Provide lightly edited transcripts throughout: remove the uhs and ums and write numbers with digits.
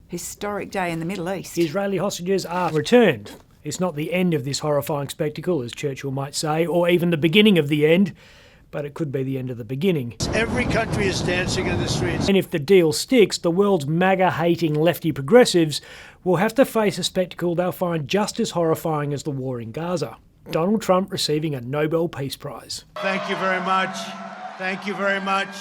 Historic day in the Middle East. Israeli hostages are returned. It's not the end of this horrifying spectacle, as Churchill might say, or even the beginning of the end, but it could be the end of the beginning. Every country is dancing in the streets. And if the deal sticks, the world's MAGA-hating lefty progressives will have to face a spectacle they'll find just as horrifying as the war in Gaza. Donald Trump receiving a Nobel Peace Prize. Thank you very much. Thank you very much.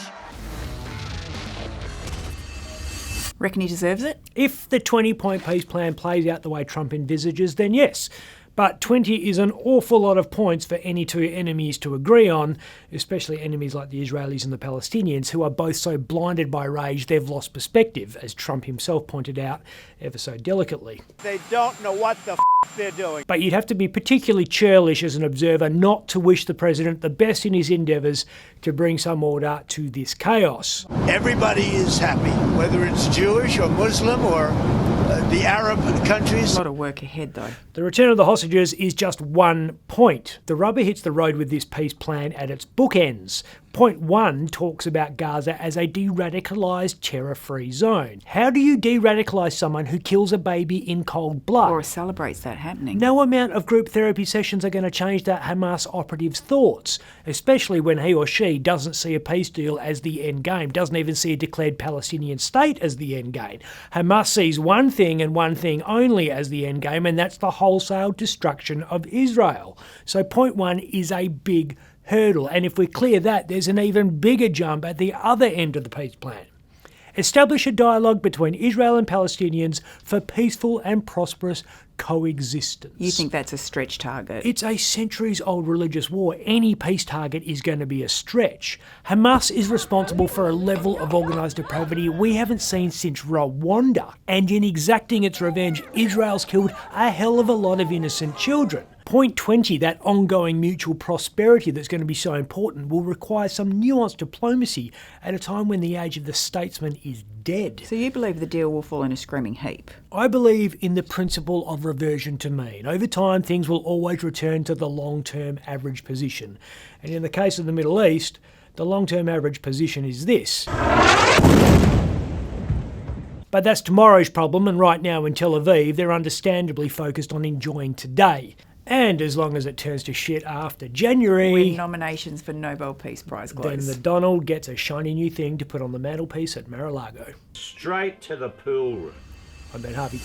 Reckon he deserves it? If the 20-point peace plan plays out the way Trump envisages, then yes. But 20 is an awful lot of points for any two enemies to agree on, especially enemies like the Israelis and the Palestinians, who are both so blinded by rage they've lost perspective, as Trump himself pointed out ever so delicately. They don't know what the they're doing. But you'd have to be particularly churlish as an observer not to wish the president the best in his endeavours to bring some order to this chaos. Everybody is happy, whether it's Jewish or Muslim or the Arab countries. A lot of work ahead, though. The return of the hostages is just one point. The rubber hits the road with this peace plan at its bookends. Point 1 talks about Gaza as a de-radicalised, terror-free zone. How do you de-radicalise someone who kills a baby in cold blood? Or celebrates that happening. No amount of group therapy sessions are going to change that Hamas operative's thoughts, especially when he or she doesn't see a peace deal as the end game, doesn't even see a declared Palestinian state as the end game. Hamas sees one thing and one thing only as the end game, and that's the wholesale destruction of Israel. So point 1 is a big hurdle, and if we clear that, there's an even bigger jump at the other end of the peace plan. Establish a dialogue between Israel and Palestinians for peaceful and prosperous coexistence. You think that's a stretch target? It's a centuries-old religious war. Any peace target is going to be a stretch. Hamas is responsible for a level of organised depravity we haven't seen since Rwanda. And in exacting its revenge, Israel's killed a hell of a lot of innocent children. Point 20, that ongoing mutual prosperity that's going to be so important, will require some nuanced diplomacy at a time when the age of the statesman is dead. So you believe the deal will fall in a screaming heap? I believe in the principle of reversion to mean. Over time, things will always return to the long-term average position. And in the case of the Middle East, the long-term average position is this. But that's tomorrow's problem, and right now in Tel Aviv, they're understandably focused on enjoying today. And as long as it turns to shit after January, when nominations for Nobel Peace Prize close, then the Donald gets a shiny new thing to put on the mantelpiece at Mar-a-Lago. Straight to the pool room. I'm Ben Harvey.